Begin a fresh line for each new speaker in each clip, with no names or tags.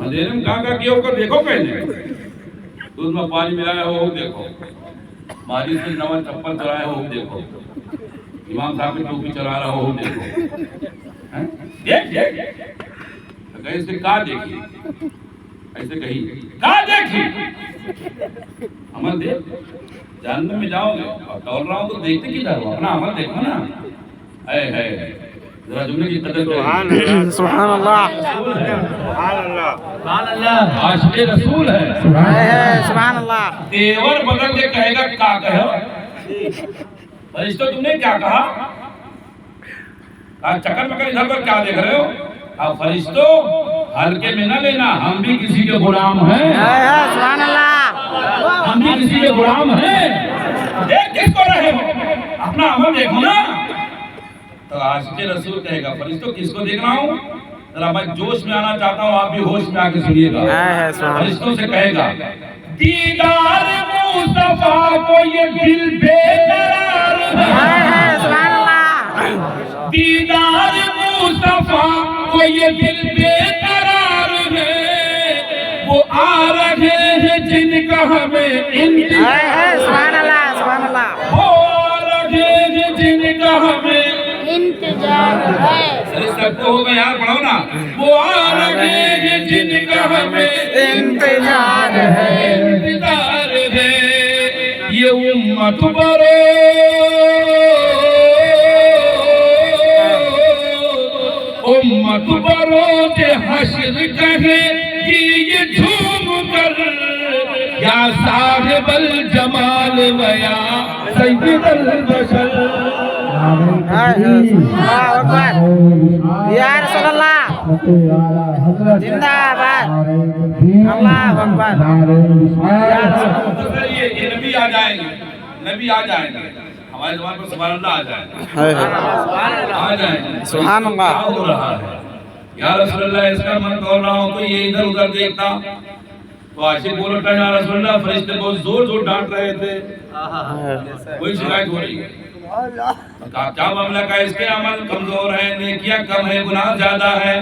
اندھیرے میں کہاں کیا ہوگا دیکھو پہلے، دودھ میں پانی ملایا ہو دیکھو، ماجد سے نوا چپل چلایا ہو دیکھو، امام صاحب کی ٹوپی چلا رہا ہو دیکھو، دیکھ تو کہیں سے کہاں دیکھی، ایسے کہیں کہاں دیکھی، عمل دیکھ، جہنم میں جاؤ گے اور ٹول رہا ہوں تو دیکھتے کدھر ہو، اپنا عمل دیکھو نا، ہے ذرا جملے کی قدر کریں،
سبحان اللہ،
عاشق رسول ہے،
سبحان اللہ،
دیور بدل کے کہے گا کیا کہو، فرشتوں تم نے کیا کہا، کہا چکر مکر ادھر پر کیا دیکھ رہے ہو، کہا فرشتوں ہلکے میں نہ لینا، ہم بھی کسی کے غلام ہیں،
سبحان اللہ،
ہم بھی کسی کے غلام ہیں، دیکھ کس کو رہے ہو، اپنا عمل دیکھو نا، تو عاشق رسول کہے گا فرشتوں کس کو دیکھ رہا ہوں، ذرا میں جوش میں آنا چاہتا ہوں، آپ بھی ہوش میں آ کے سنیے گا، فرشتوں سے کہے گا دیدار مصطفیٰ کو یہ دل بے قرار ہے،
سبحان اللہ،
دیدار مصطفیٰ کو یہ دل بے قرار ہے، وہ آ رہے ہیں جن کا ہمیں انتظار،
سبحان اللہ، سبحان اللہ،
وہ آ رہے ہیں جن کا ہمیں
انتظار ہے،
سب کو ہوگا یار پڑھو نا، وہ آ رہے ہیں جن کا ہمیں
انتظار ہے،
انتظار ہے، یہ امت برو امت بروز حشر کہے گی یہ جھوم کر، یا صاحب الجمال ویا سید البشر،
اللہ اکبر، یا رسول اللہ، زندہ باد، اللہ اکبر، یا رسول اللہ،
یہ نبی آ جائیں گے، نبی آ جائیں گے، ہمارے زبان پر سبحان اللہ آ جائیں گے، آ جائیں گے،
سبحان اللہ،
کیا ہو رہا ہے یا رسول اللہ، اس کا من کھول رہا ہوں تو یہ ادھر ادھر دیکھتا، تو عاشق بول اٹھا یا رسول اللہ، فرشتے بہت زور زور ڈانٹ رہے تھے، کوئی شکایت ہو رہی ہے، کہا کیا معاملہ، کا اس کے عمل کمزور ہیں، نیکیاں کم ہیں، گناہ زیادہ ہے،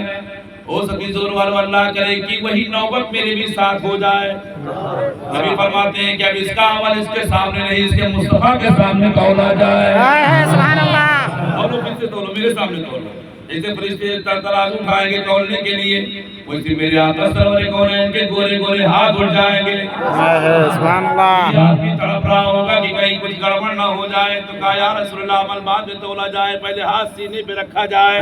ہو سکی زور والو اللہ کرے کہ وہی نوبت میرے بھی ساتھ ہو جائے، نبی فرماتے ہیں کہ اب اس کا عمل اس کے سامنے نہیں، اس کے مصطفیٰ کے سامنے تولا جائے،
سبحان اللہ،
تولو پھر سے تولو، میرے سامنے تولو، جیسے فرشتے تراز اٹھائیں گے تولنے کے لیے، ویسے میرے آقا سرور کونین کے گورے گورے ہاتھ اٹھ جائیں گے،
سبحان اللہ،
یہ آدمی تڑپ رہا ہوگا کہ کہیں کچھ گڑبڑ نہ ہو جائے، تو کہا یا رسول اللہ عمل بعد میں تولا جائے، پہلے ہاتھ سینے پہ رکھا جائے،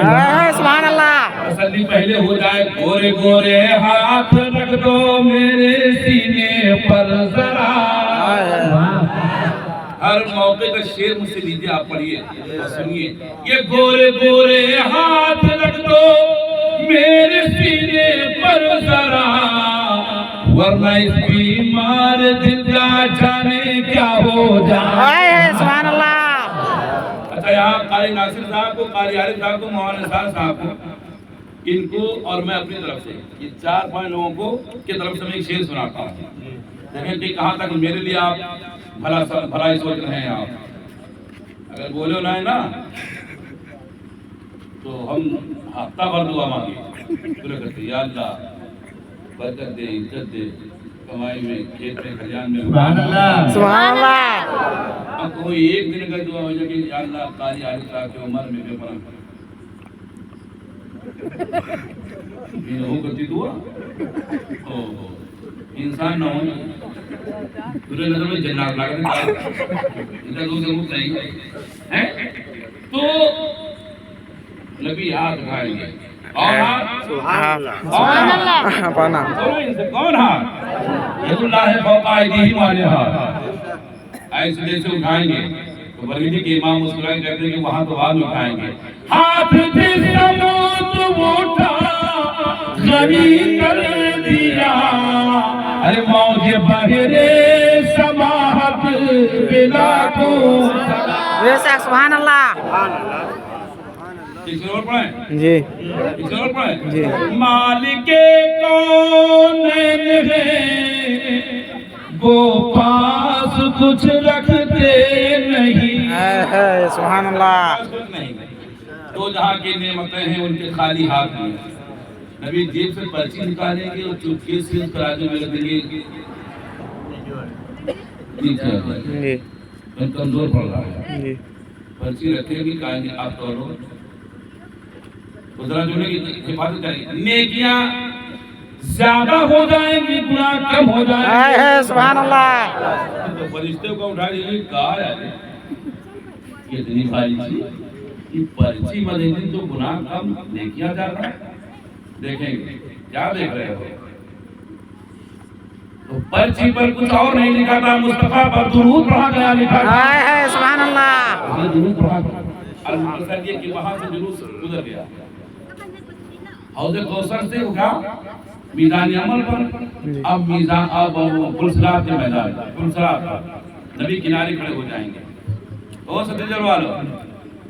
سبحان اللہ،
تسلی پہلے ہو جائے، گورے گورے ہاتھ رکھ دو میرے سینے پر ذرا، ہر موقع کا شعر مجھ سے لیجیے، آپ پڑھیے سنیے، یہ گورے گورے ہاتھ رکھ دو میرے سینے پر ذرا، ورنہ اس بیمار دل کا جانے کیا ہو جائے،
سبحان اللہ،
اچھا یہاں قاری ناصر صاحب کو، قاری عارف صاحب کو، مولانا نثار صاحب کو، ان کو اور میں اپنی طرف سے یہ 4-5 لوگوں کو کی طرف سے میں ایک شعر سناتا ہوں، دیکھیں کہ کہاں تک میرے لیے آپ بھلائی سوچ رہے ہیں، آپ اگر بولے نہ ہے نا تو ہم ہفتہ بھر دعا مانگے پورے کرتے، یا اللہ برکت دے، عزت دے، کمائی میں، کھیت میں، کھلیان میں،
سبحان اللہ،
اب کوئی ایک دن کا دعا ہو جائے کہ یا اللہ قاری عارف صاحب کی عمر میں بے پناہ یہ ہو کرتی دعا، انسان نہ ہو پورے نظر میں جنات لاغت انتا دو سے مجھ نہیں ہے، تو نبی ہاتھ اٹھائیں گے، اور ہاتھ
سبحان اللہ، پانا،
کون ہاتھ، ید اللہ فوق ایدیہم والے ہاتھ، ایسے جیسے اٹھائیں گے، تو برگیدی کے امام مسکرائیں کہتے ہیں کہ وہاں تو بعد میں اٹھائیں گے، ہاتھ جس سموت اٹھا غنی کر دیا، ارے موج بہرے سماحت بلا کو،
سبحان اللہ،
ایک اور پڑھیں،
جی
ایک اور پڑھیں،
جی،
مالک کونین ہے وہ پاس کچھ رکھتے نہیں،
سبحان اللہ،
نہیں، دو جہاں کی نعمتیں ہیں ان کے خالی ہاتھ میں، نبی جیب سے پرچی نکالیں گے اور چپکے سے اس ترازو میں رکھ دیں گے.
جی
کمزور پڑ رہا ہے.
جی
پرچی رکھیں گے کہیں گے آپ توڑو ذرا جو کی حفاظت کریں. نیکیاں زیادہ ہو جائیں گی گناہ کم ہو جائیں گے.
ہے سبحان اللہ.
تو فرشتے کو اٹھا لیجیے کہا ہے یہ اتنی بھاری چیز کہ پرچی بدیں گے تو گناہ کم نیکیاں زیادہ. دیکھیں گے کیا دیکھ رہے ہو. تو پرچی پر کچھ اور نہیں لکھا تھا, مصطفیٰ پر درود پڑھا گیا لکھا تھا.
ہے سبحان اللہ.
درود پڑھا گیا. المقصد یہ کہ وہاں سے جلوس گزر گیا. حوض کوثر سے اٹھا میدان عمل پر. اب میزان اب پلسرات کے میدان پلسرات پر نبی کنارے کھڑے ہو جائیں گے. اور ستجر والو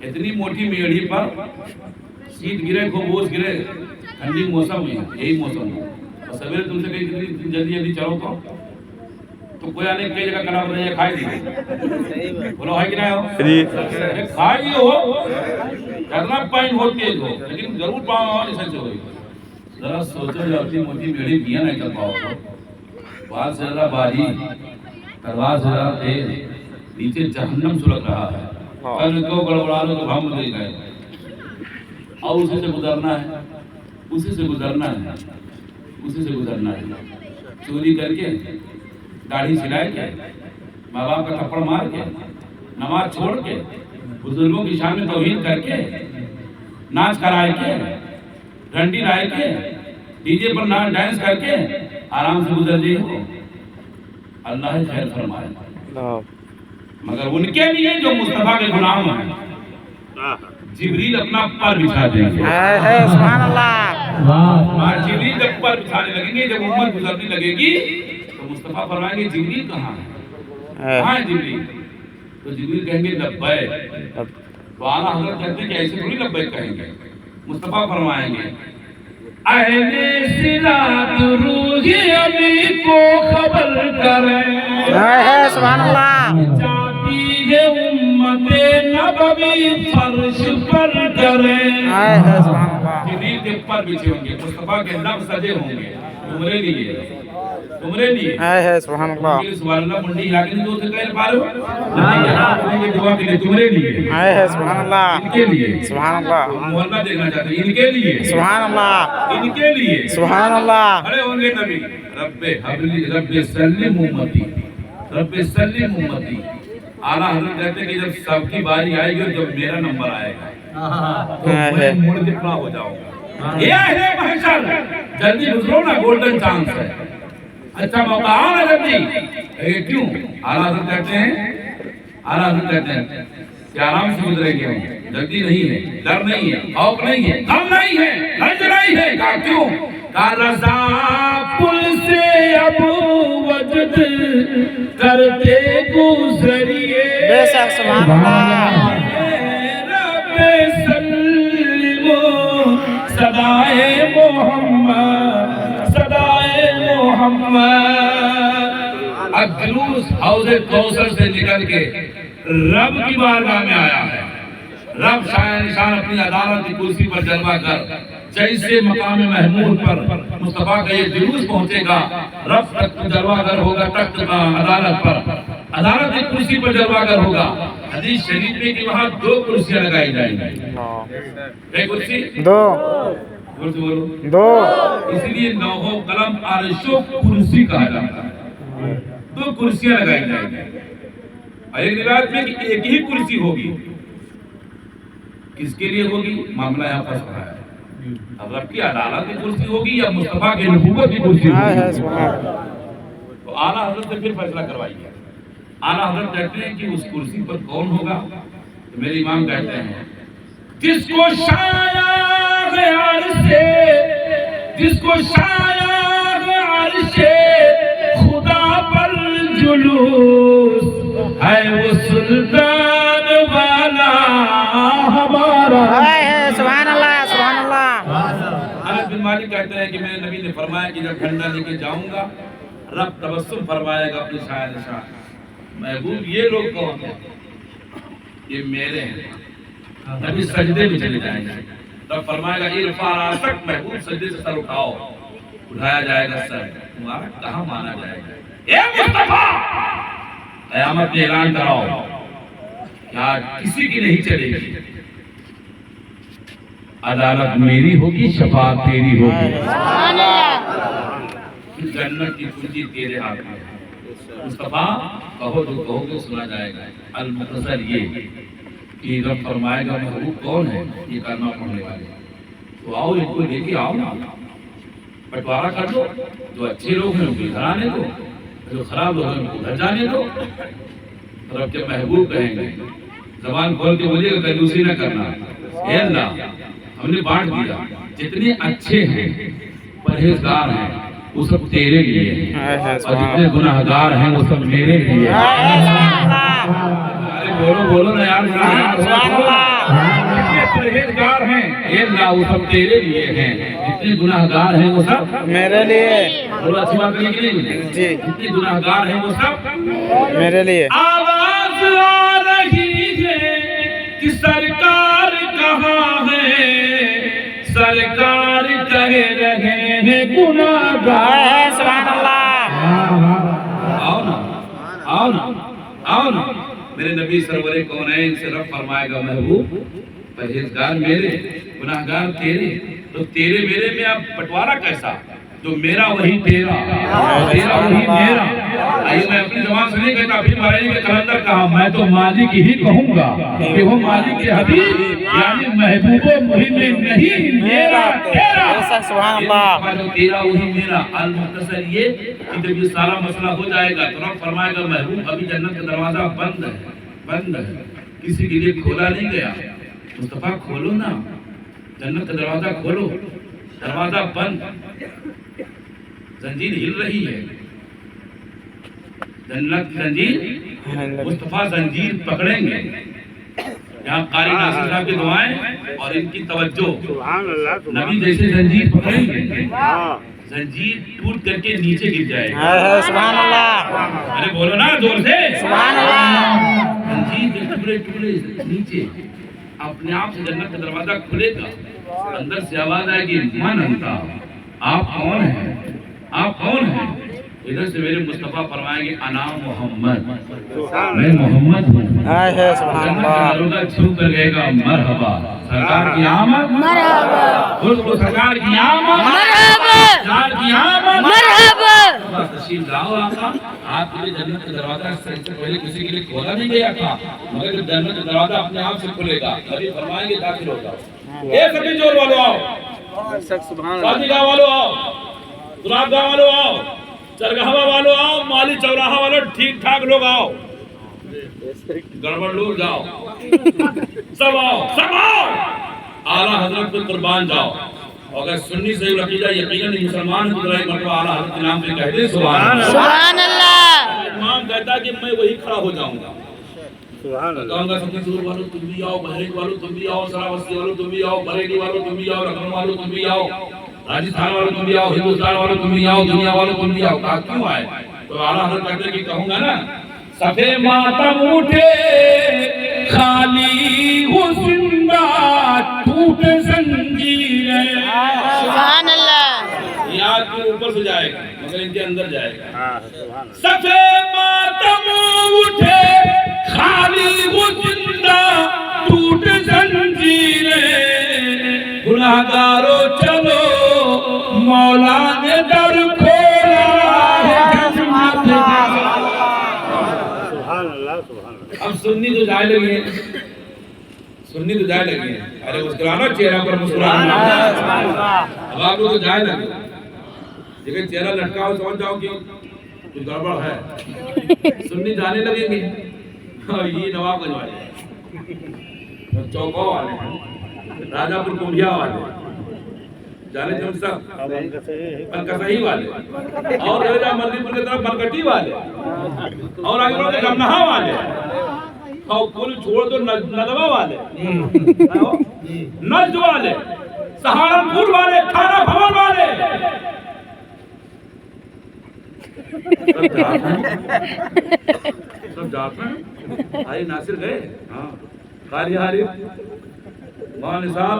اتنی موٹی میڑھی پر سیٹ گرے خبوز گرے. ٹھنڈی موسم ہے, یہی موسم ہے. اور سویرے تم سے کہیں جلدی جلدی چلو تو کوئی آنے کئی جگہ کلام رہے کھائی دی. بولو ہے کہ نہیں ہو کھائی ہو کرنا پائن ہو تیز ہو لیکن ضرور پاؤں ایسا سے ہوئی. ذرا سوچو جاتی موٹی میڑھی کیا نہیں کر پاؤ بات سے ذرا باری تلوار سے ذرا تیز نیچے جہنم سلک رہا ہے. کل کو گڑبڑا لو تو ہم دے گئے اور اسی سے گزرنا ہے. اسی سے گزرنا ہے. اسی سے گزرنا ہے. چوری کر کے داڑھی سلائے کے ماں باپ کا تھپڑ مار کے نماز چھوڑ کے بزرگوں کی شان میں توہین کر کے ناچ کرائے کے ڈنڈی لائے کے ڈی جے پر ناچ ڈانس کر کے آرام سے گزر جائے ہو. اللہ خیر فرمائے. مگر ان کے لیے جو مصطفیٰ کے غلام ہیں جبریل اپنا پر بچھا دیں گے.
ہے سبحان اللہ.
جبریل جب پر بچھانے لگیں گے جب امت گزرنے لگے گی تو مصطفیٰ فرمائیں گے جبریل کہاں ہے. کہاں ہے جبریل. تو جبریل کہیں گے لبیک. تو اعلیٰ حضرت کہتے ہیں کہ ایسے تھوڑی لبیک کہیں گے. مصطفیٰ فرمائیں گے اہل صلات روحی ابھی کو خبر کریں.
ہے سبحان اللہ.
جاتی ہے امت نبوی فرش پر کریں.
ہے سبحان اللہ.
جبریل کے پر بچھے ہوں گے. مصطفیٰ کے نب سجے ہوں گے تمہارے لیے. تمہارے لیے
ہے سبحان اللہ.
سبحان اللہ منڈی علاقے میں جو سے کہہ پارو یہ دعا کے لیے تمہارے لیے.
ہے سبحان اللہ.
ان کے لیے
سبحان اللہ.
محلہ دیکھنا چاہتے ہیں ان کے لیے.
سبحان اللہ.
ان کے لیے
سبحان اللہ.
کھڑے ہوں گے نبی رب حبلی رب سلم امتی رب سلم امتی. اعلیٰ حضرت کہتے ہیں کہ جب سب کی باری آئے گی جب میرا نمبر آئے گا تو میں مڑ کے کھڑا ہو جاؤں گا. یہ اہل محشر جلدی گزرو نا گولڈن چانس ہے. اچھا موقع آنا جلدی. کیوں اعلیٰ حضرت کہتے ہیں کہ آرام سے گزرے گے ہم. جلدی نہیں ہے, ڈر نہیں ہے, خوف نہیں ہے, غم نہیں ہے, رنج نہیں ہے. کہا کیوں؟ کہا رضا پل سے اب وجد کرتے گزریے.
بے شک سبحان اللہ.
رب سلم صدائے محمد صدائے محمد. اب جلوس حوض کوثر سے نکل کے رب کی بارگاہ میں آیا ہے. رب شاہ نشان اپنی عدالت کی کرسی پر جلوہ کر جیسے مقام محمود پر مصطفیٰ کا یہ جلوس پہنچے گا رب تک جلوہ گر ہوگا. تخت عدالت پر عدالت کی کرسی پر جلوہ گر ہوگا. حدیث شریف میں کہ وہاں 2 کرسیاں لگائی جائیں گی. ایک کرسی
2
بولو
2.
اسی لیے لوح و قلم عرش و کرسی کہا جاتا ہے. 2 کرسیاں لگائی جائیں گی. ایک روایت میں کہ ایک ہی کرسی ہوگی. کس کے لیے ہوگی معاملہ یہاں پھنس رہا ہے. اب رب کی عدالت کی کرسی ہوگی یا مصطفیٰ کی نبوت کی کرسی ہوگی. تو اعلیٰ حضرت نے پھر فیصلہ کروائی ہے. اعلیٰ حضرت کہتے ہیں کہ اس کرسی پر کون ہوگا. تو میرے امام کہتے ہیں جس کو شایع عرش جس کو شایع عرش خدا پر جلوس ہے وہ سلطان والا ہمارا.
ہے سبحان اللہ. سبحان اللہ.
انس بن مالک کہتے ہیں کہ میرے نبی نے فرمایا کہ جب ڈنڈا لے کے جاؤں گا رب تبسم فرمائے گا اپنی شاہ نشان. محبوب یہ لوگ کون ہیں؟ یہ میرے ہیں. نبی سجدے میں چلے جائیں گے. رب فرمائے گا ارفع راسک، محبوب سجدے سے سر اٹھاؤ، اٹھایا جائے گا سر، تمہارا کہاں مانا جائے گا؟ اے مصطفیٰ قیامت میں اعلان کراؤ کیا کسی کی نہیں چلے گی، عدالت میری ہوگی، شفاعت تیری ہوگی،
سبحان اللہ
جنت کی کنجی تیرے ہاتھ میں ہے۔ مصطفیٰ کہو جو کہو گے سنا جائے گا۔ المختصر یہ کہ رب فرمائے گا محبوب کون ہے یہ کلمہ پڑھنے والے، تو آؤ ان کو لے کے آؤ نا، بٹوارا کر دو، جو اچھے لوگ ہیں ان کو ادھر آنے دو، جو خراب لوگ ہیں ان کو ادھر جانے دو۔ رب کے محبوب کہیں گے، زبان کھول کے بولیے گا کنجوسی نہ کرنا، اے اللہ ہم نے بانٹ دیا، جتنے اچھے ہیں پرہیزگار ہیں وہ سب تیرے لیے ہیں، اور جتنے گناہگار ہیں وہ سب میرے لیے ہیں۔ ارے بولو بولو نا یار، جتنے پرہیزگار ہیں اے اللہ وہ سب تیرے لیے ہیں، جتنے گناہگار ہیں وہ سب
میرے لیے
بولو، اچھی بات نہیں کہ نہیں؟
جی
جتنے گناہگار ہیں وہ سب
میرے لیے۔
آواز آ رہی ہے کہ سرکار کہاں ہے، سرکار کہہ رہے ہیں گناہگار۔
سبحان اللہ۔
آؤ نا آؤ نا آؤ نا، میرے نبی سرور کونین سے رب فرمائے گا محبوب پرہیزگار میرے، گناہگار تیرے، تو تیرے میرے میں اب بٹوارا کیسا؟ جو میرا وہی تیرا، تیرا وہی میرا۔ آئیے میں اپنی زبان سے نہیں کہتا، پھر مہاراج کے کلندر کہا میں تو مالک ہی کہوں گا کہ وہ مالک کے حبیب یعنی محبوب و محب نہیں میرا تیرا،
سبحان اللہ۔
جو تیرا وہی میرا۔ المختصر یہ کہ جب یہ سارا مسئلہ ہو جائے گا تو رب فرمائے گا محبوب ابھی جنت کا دروازہ بند ہے، بند ہے، کسی کے لیے کھولا نہیں گیا، مصطفیٰ کھولو نا، جنت کا دروازہ کھولو، دروازہ بند، زنجیر ہل رہی ہے، جنت کی زنجیر، مصطفیٰ زنجیر پکڑیں گے۔ یہاں قاری ناصر صاحب کی دعائیں اور ان کی توجہ، نبی جیسے زنجیر پکڑیں گے، زنجیر ٹوٹ کر کے نیچے گر جائے گا۔
سبحان اللہ۔
ارے بولو نا زور سے،
سبحان اللہ۔
زنجیر کے ٹکڑے ٹکڑے نیچے، اپنے آپ سے جنت کا دروازہ کھلے گا، اندر سے آواز آئے گی من انتا، آپ کون ہیں، آپ کون ہیں؟ ادھر سے میرے مصطفیٰ فرمائیں گے انا محمد، میں محمد ہوں۔
سبحان
جنت کا
اللہ۔
دروازہ چھو کر گئے گا مرحبا، سرکار کی آمد،
مرحبا
خود کو سرکار کی آمد،
مرحبا
سرکار کی آمد،
مرحبا۔
بس تشریف لاؤ آقا، آپ کے لیے جنت کا دروازہ اس سے پہلے کسی کے لیے کھولا نہیں گیا تھا، مگر جب جنت کا دروازہ اپنے آپ سے کھلے گا نبی فرمائیں گے داخل ہو جاؤ۔ اے سبھی جور والو آؤ، شادی گاہ والو آؤ، گلاب گاہ والو آؤ، چرگاہا والو آؤ، مالی چوراہا والو، ٹھیک ٹھاک لوگ آؤ، گڑبڑ لوگ جاؤ، سب آؤ، سب آؤ، اعلیٰ حضرت پہ قربان جاؤ۔ اگر سنی صحیح عقیدہ یقیناً مسلمان کی طرح مرتبہ اعلیٰ حضرت کے نام سے کہتے ہیں سبحان اللہ۔
سبحان اللہ۔
امام کہتا ہے کہ میں وہی کھڑا ہو جاؤں گا، کہوں گا سبھی زور والو تم بھی آؤ، بحریک والو تم بھی آؤ، سراوستی والو تم بھی آؤ، بریلی والو تم بھی آؤ، لکھنؤ والو تم بھی آؤ، راجستھان والو تم بھی آؤ، ہندوستان والو تم بھی آؤ، دنیا والو تم بھی آؤ۔ کہا کیوں آئے؟ تو اعلیٰ حضرت کہتے ہیں کہ کہوں گا نا صفے ماتم اٹھے خالی ہو زندہ ٹوٹ زنجیریں۔
سبحان اللہ۔
یہ آج کے اوپر سے جائے گا مگر ان کے اندر جائے گا۔ صفے ماتم اٹھے خالی ہو زندہ ٹوٹ زنجیریں، گناہگارو چلو مولا نے در کھولا ہے جنت کا۔ اب سنی تو جائے لگی ہے، سنی تو جائے لگی ہے، ارے مسکرانا چہرہ پر مسکرانا، اب آپ لوگ تو جائے لگے، لیکن چہرہ لٹکا ہو سمجھ جاؤ کہ کچھ گڑبڑ ہے۔ سنی جانے لگیں گے، یہ نواب گنج والے، چوکو والے، راجہ پور کمبھیا والے، جانے جم سب پنکسہی والے، اور رجا مندی پور کی طرف بنکٹی والے، اور آگے بڑھتے جمنہا والے، اور پوری چھوڑ دو ندوہ والے، نجد والے، سہارنپور والے، کھانا بھون والے، سب جاتے ہیں۔ آئی ناصر گئے، ہاں قاری حارث، مولانا صاحب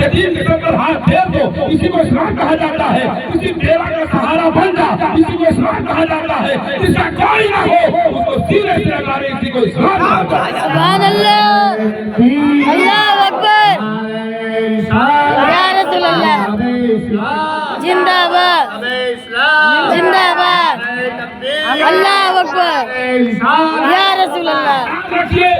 یتیم کے سر پر ہاتھ پھیر دو اسی کو اسلام کہا جاتا ہے. کسی بیوہ کا سہارا بن جا اسی کو اسلام کہا جاتا ہے. جس کا کوئی نہ ہو اس کو سینے سے لگا رہے اسی کو اسلام کہا جاتا ہے.
سبحان اللہ اللہ اکبر یا رسول اللہ زندہ باد زندہ باد اللہ اکبر یا رسول اللہ.
رکھیے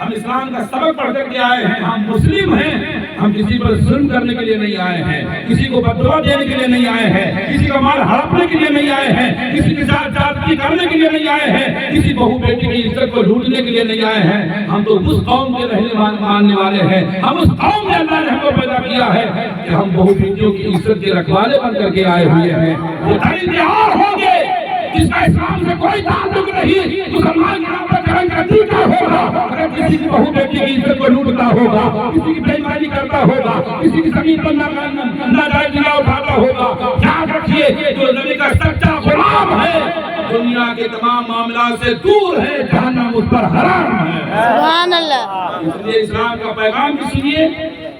ہم اسلام کا سبق پڑھ کر کے آئے ہیں. ہم مسلم ہیں. ہم کسی پر ظلم کرنے کے لیے نہیں آئے ہیں. کسی کو بددعا دینے کے لیے نہیں آئے ہیں. کسی کا مال ہڑپنے کے لیے نہیں آئے ہیں. کسی کے ساتھ زیادتی کرنے کے لیے نہیں آئے ہیں. کسی بہو بیٹی کی عزت کو لوٹنے کے لیے نہیں آئے ہیں. ہم تو اس قوم کے رہنے ماننے والے ہیں. ہم اس قوم میں اللہ نے ہم کو پیدا کیا ہے کہ ہم بہو بیٹیوں کی عزت کے رکھوالے بن کر کے آئے ہوئے ہیں. وہ تیار ہوں گے جس کا اسلام سے کوئی تعلق نہیں مسلمان یہاں پر کرن کا ٹیکا ہوگا. اگر کسی کی بہو بیٹی کی عزت کو لوٹتا ہوگا, کسی کی بےایمانی کرتا ہوگا, کسی کی زمین پر ناجائز جگہ اٹھاتا ہوگا, یاد رکھیے جو نبی کا سچا غلام ہے دنیا کے تمام معاملات سے دور ہے, جہنم اس پر حرام ہے.
سبحان اللہ.
اس لیے اسلام کا پیغام بھی سنیے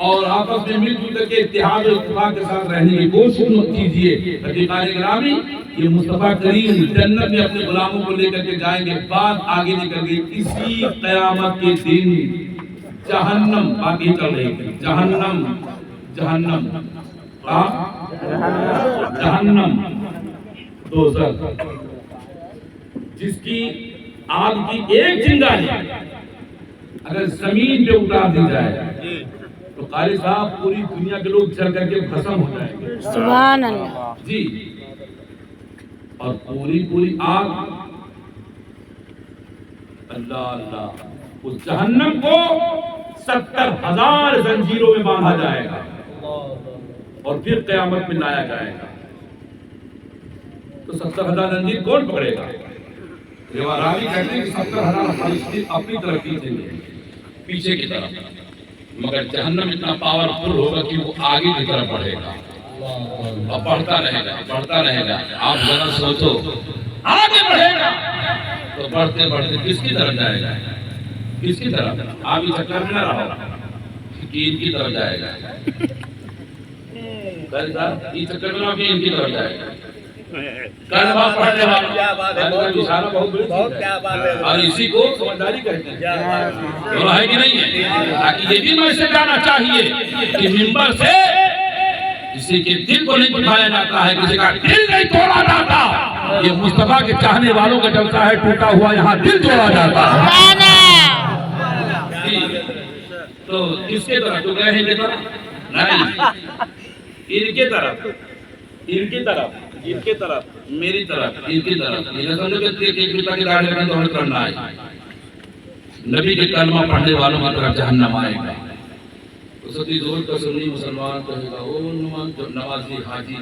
اور آپس میں مل جل کے اتحاد و اتفاق کے ساتھ رہنے کی کوشش مت کیجیے. رفیقان گرامی, یہ مصطفیٰ کریم جنت میں اپنے غلاموں کو لے کر کے جائیں گے. بات آگے نکل گئی. اسی قیامت کے دن جہنم باقی چل رہی تھی. جہنم جہنم جہنم دوزخ جس کی آگ کی ایک چنگاری اگر زمین پہ اتار دی جائے تو قاری صاحب پوری دنیا کے لوگ جل کر کے بھسم ہو جائیں گے.
سبحان اللہ.
جی, اور پوری آگ اللہ اللہ اس جہنم کو 70,000 زنجیروں میں باندھا جائے گا اور پھر قیامت میں لایا جائے گا. تو 70,000 زنجیر کون پکڑے گا؟ راوی کہتے ہیں کہ 70,000 فرشتے اپنی طرف کھینچیں گے پیچھے کی طرف, مگر جہنم اتنا پاورفل ہوگا کہ وہ آگے کی طرف بڑھے گا اور بڑھتا رہے گا. آپ ذرا سوچو, آگے بڑھے گا تو بڑھتے بڑھتے کس کی طرف جائے گا؟ کس کی طرف؟ آپ یہ چکر میں نہ رہو کہ ان کی طرف جائے گا. یہ چکر میں رہو کہ ان کی طرف جائے گا. پڑھنے والا بہت بڑی چیز ہے اور اسی کو سمجھداری کہتے ہیں. وہ ہے کہ نہیں ہے؟ تاکہ یہ بھی میں سے جانا چاہیے کہ منبر سے کسی کے دل کو نہیں دکھایا جاتا ہے, کسی کا دل نہیں توڑا جاتا. یہ مصطفیٰ کے چاہنے والوں کا جلسہ ہے, ٹوٹا ہوا یہاں دل توڑا جاتا ہے. تو اس کے طرف تو گئے ہیں کہ نہیں, ان کے طرف میری طرف ان کی طرف. یہ نہ سمجھو کہ ایک پتا کی داڑھی رکھنا تو ہمیں کرنا ہے. نبی کے کلمہ پڑھنے والوں کی طرف جہنم آئے گا. ستی زور کا سنی مسلمان کہے گا او نمازی حاجی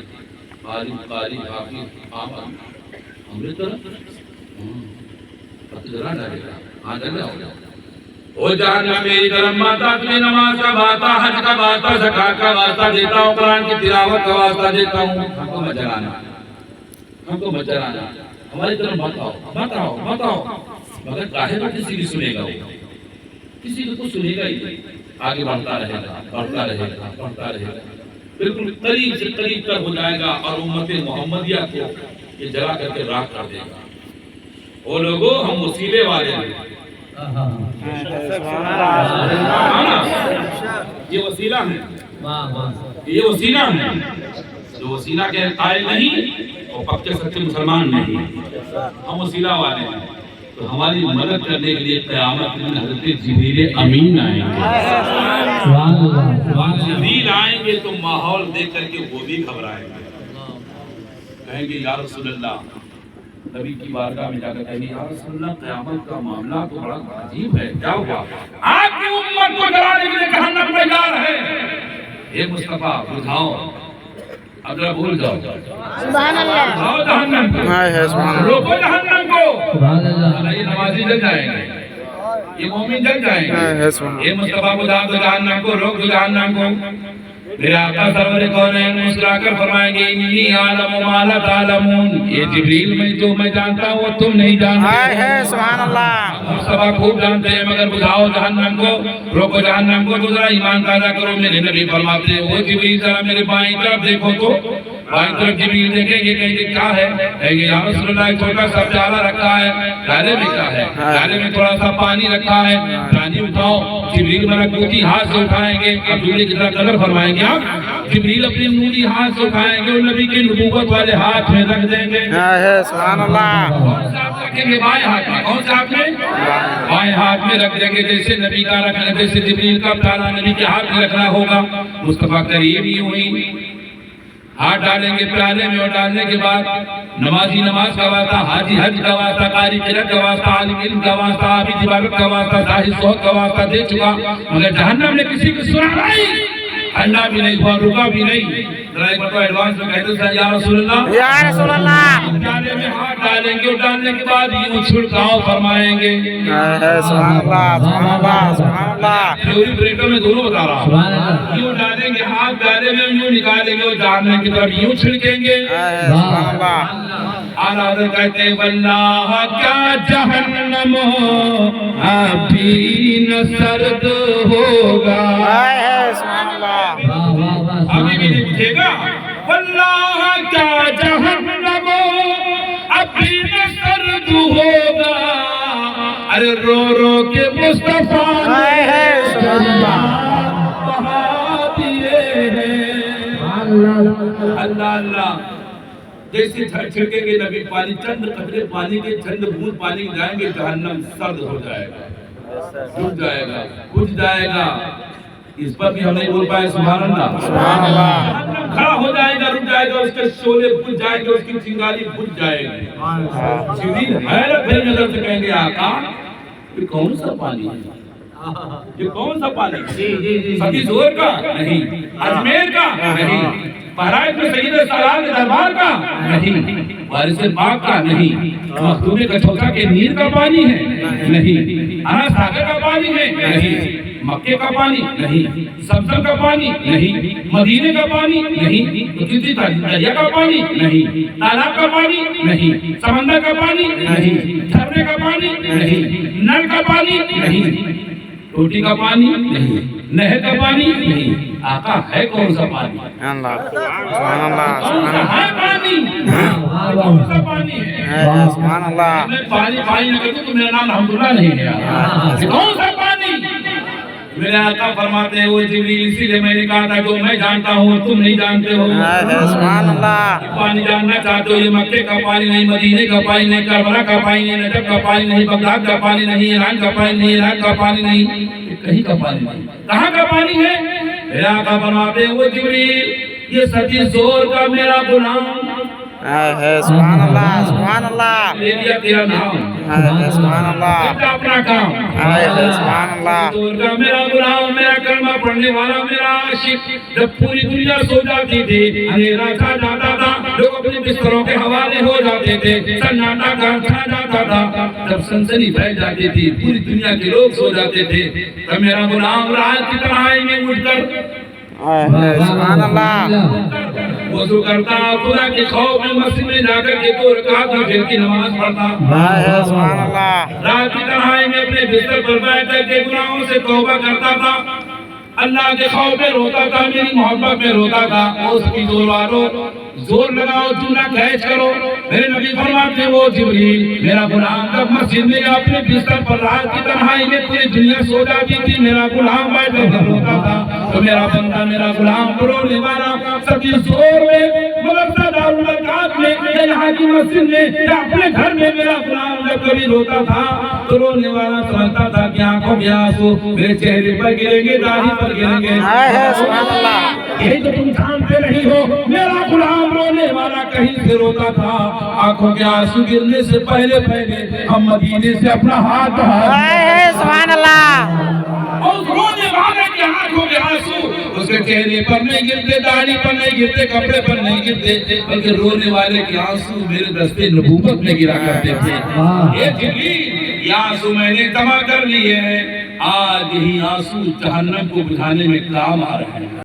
عالم قاری حافظ آمد ہمیں طرف ذرا ڈالے گا. ہاں ڈالے ہوگا او جہنم میری طرف ماتا تمہیں نماز کا واسطہ, حج کا واسطہ, زکات کا واسطہ دیتا ہوں, قرآن کی تلاوت کا واسطہ دیتا ہوں. ہم کو مت جلانا, ہماری طرف مت آؤ. مگر کاہے تو کسی کی سنے گا, کسی کو تو سنے گا ہی. آگے بڑھتا رہے گا بالکل قریب سے قریب تک ہو جائے گا اور امت محمدیہ کو یہ جلا کر کے راکھ کر دے گا. وہ لوگوں ہم وسیلے والے ہیں. یہ وسیلہ ہے, جو وسیلہ کے قائل نہیں وہ پکے سچے مسلمان نہیں. ہم وسیلہ والے ہیں. تو ہماری مدد کرنے کے لیے قیامت میں حضرت جبریل امین آئیں گے. جبریل آئیں گے تو ماحول دیکھ کر کے وہ بھی گھبرائیں گے, کہیں گے یا رسول اللہ. نبی کی بارگاہ میں جا کر کہیں گے یا رسول اللہ قیامت کا معاملہ تو بڑا عجیب ہے, کیا ہوا؟ آپ کی امت کو جلانے کے لیے جہنم تیار ہے. اے مصطفیٰ بجھاؤ, اگر بھول جاؤ
سبحان اللہ.
بجھاؤ جہنم کو, روکو جہنم کو. یہ نمازی جل جائیں گے, یہ مومن جل جائیں گے. اے مصطفیٰ بجھا دو جہنم کو, روک دو جہنم کو. میرے آقا سرور کونین مسکرا کر فرمائیں گے انی عالم ما لا تعلمون، یہ جبریل میں جو میں جانتا ہوں وہ تم نہیں
آئے ہے
جانتے.
سبحان اللہ.
مصطفیٰ خوب جانتے ہیں مگر بجھاؤ جہنم کو، روکو جہنم کو، تو ذرا ایمان تازہ کرو. میرے نبی فرماتے ہیں وہ جبریل ذرا میرے بائیں طرف دیکھو تو بائیں طرف جبریل دیکھیں گے کہیں گے کیا ہے؟ کہیں گے یا رسول اللہ ایک چھوٹا سا پیالہ رکھا ہے. پیالے میں کیا ہے؟ پیالے میں تھوڑا سا پانی رکھا ہے. پانی اٹھاؤ. جبریل ملکوتی ہاتھ سے اٹھائیں گے. اب جملے کی طرح قدر فرمائیں گے آپ. جبریل اپنی نوری ہاتھ سے اٹھائیں گے اور نبی کی نبوت والے ہاتھ میں رکھ دیں گے.
آئے ہے سبحان اللہ.
کون سا آپ رکھیں گے؟ بائیں ہاتھ میں. کون سا آپ نے؟ بائیں ہاتھ میں رکھ دیں گے. جیسے نبی کا رکھنا، جیسے جبریل کا پیالہ نبی کے ہاتھ میں رکھنا ہوگا. مصطفیٰ کریم ہی ہوئی ہاتھ ڈالیں گے پیالے میں، اور ڈالنے کے بعد نمازی نماز کا واسطہ، حاجی حج کا واسطہ، قاری قرأت کا واسطہ، عالم علم کا واسطہ، عابد عبادت کا واسطہ، زاہد زہد کا واسطہ دے چکا، مگر جہنم نے کسی کی سنا نہیں، ٹھنڈا بھی نہیں ہوا، رکا بھی نہیں. ذرا ایک بار ایڈوانس میں کہتے ہیں یا رسول اللہ،
یا رسول اللہ.
پیالے میں ہاتھ ڈالیں گے اور ڈالنے کے بعد یوں چھڑکاؤ فرمائیں گے.
آئے ہے سبحان اللہ سبحان اللہ سبحان اللہ.
تھیوری بریکر میں دونوں بتا رہا ہوں. یوں ڈالیں گے ہاتھ پیالے میں، یوں نکالیں گے اور جہنم کی طرف یوں چھڑکیں گے.
آئے ہے سبحان اللہ.
اعلیٰ حضرت کہتے ہیں واللہ کیا جہنم ابھی نہ سرد ہوگا.
آئے ہے سبحان اللہ.
ابھی بھی نہیں پوچھے گا. واللہ کیا جہنم ابھی نہ سرد ہوگا. ارے رو رو کے مصطفیٰ
آئے ہے سبحان اللہ.
بہا دیے ہیں. اللہ اللہ. جیسے چھڑکیں گے نبی پانی، چند قطرے پانی کے، چند بوند پانی جائیں گے، جہنم سرد ہو جائے گا، جھک جائے گا، بجھ جائے گا. اس پر بھی ہم نہیں بول پائے سبحان اللہ.
سبحان اللہ.
جہنم کھڑا ہو جائے گا، رک جائے گا، اس کے شعلے بجھ جائیں گے، اس کی چنگاری بجھ جائے گی. جبریل حیرت بھری نظر سے کہیں گے آقا یہ کون سا پانی ہے؟ یہ کون سا پانی؟ ستی زور کا نہیں، اجمیر کا نہیں، بہرائچ میں سید سالار کے دربار کا نہیں، وارث پاک کا نہیں، مخدوم کچھوکا کے نیر کا پانی ہے نہیں، انا ساگر کا پانی ہے نہیں، مکے کا پانی نہیں، زمزم کا پانی نہیں، مدینے کا پانی نہیں، دریا کا پانی نہیں، تالاب کا پانی نہیں، سمندر کا پانی نہیں، جھرنے کا پانی نہیں، نل کا پانی نہیں، ٹوٹی کا پانی نہیں، نہر کا پانی نہیں. آقا ہے کون سا پانی؟
سبحان اللہ
کون سا ہے پانی؟ کون سا پانی ہے؟
سبحان اللہ.
میں پانی پانی نہ کرتے تو میرا نام الحمدللہ نہیں ہے. کون سا پانی؟ میرے آقا فرماتے ہیں وہ جبریل اسی لیے میں نے کہا تھا جو میں جانتا ہوں تم نہیں جانتے ہو.
سبحان اللہ.
پانی جاننا چاہتے ہو، یہ مکے کا پانی نہیں، مدینے کا پانی نہیں، کربلا کا پانی نہیں، نجف کا پانی نہیں، بغداد کا پانی نہیں، ایران کا پانی نہیں، عراق کا پانی نہیں، کہیں کا پانی نہیں. کہاں کا پانی ہے؟ میرے آقا فرماتے ہیں وہ جبریل یہ سچی زور کا میرا غلام
ہے. سبحان اللہ سبحان اللہ.
لے لیا تیرا نام،
سبحان اللہ.
کرتا اپنا کام.
سبحان اللہ.
زور کا میرا غلام، میرا کلمہ پڑھنے والا، میرا عاشق. جب پوری دنیا سو جاتی تھی، اندھیرا چھا جاتا تھا، لوگ اپنے بستروں کے حوالے ہو جاتے تھے، سناٹا چھا جاتا تھا، جب سنسنی پھیل جاتی تھی، پوری دنیا کے لوگ سو جاتے تھے، تب میرا غلام رات کی تنہائی میں اٹھ کر
سبحان اللہ.
وضو کرتا، خدا کے خوف میں مسجد میں جا کر کے 2 رکعت فجر کی نماز پڑھتا.
سبحان اللہ.
رات کی تنہائی میں اپنے بستر پر بیٹھ کر کے گناہوں سے توبہ کرتا تھا، اللہ کے خوف میں روتا تھا، میری محبت میں روتا تھا. اس کی زور والو زور لگاؤ، چونا کھینچ کرو. میرے نبی فرماتے وہ جبریل میرا غلام جب مسجد میں اپنے بستر پر رات کی تنہائی میں پوری دنیا سو جاتی تھی، میرا غلام بیٹھ کر روتا تھا، تو میرا بندہ میرا غلام رونے والا سب زور میں مدرسہ دارالبرکات میں یا یہاں کی مسجد میں یا اپنے گھر میں میرا غلام جب کبھی روتا تھا تو رونے والا سمجھتا تھا کہ آنکھوں کے آنسو میرے چہرے پر گریں گے، داڑھی پر گریں گے.
سبحان اللہ.
یہی تو تم جانتے نہیں ہو، میرا غلام رونے والا کہیں سے روتا تھا. آنکھوں کے آنسو گرنے سے پہلے ہم مدینے سے اپنا ہاتھ
سبحان اللہ.
اور رونے والے کے آنکھوں کے آنسو اس کے چہرے پر نہیں گرتے، داڑھی پر نہیں گرتے، کپڑے پر نہیں گرتے، بلکہ رونے والے کے آنسو میرے دستے نبوت میں گرا کرتے تھے. یہ جبریل یہ آنسو میں نے جمع کر لیے ہیں، آج یہی آنسو جہنم کو بجھانے میں کام آ رہے ہیں.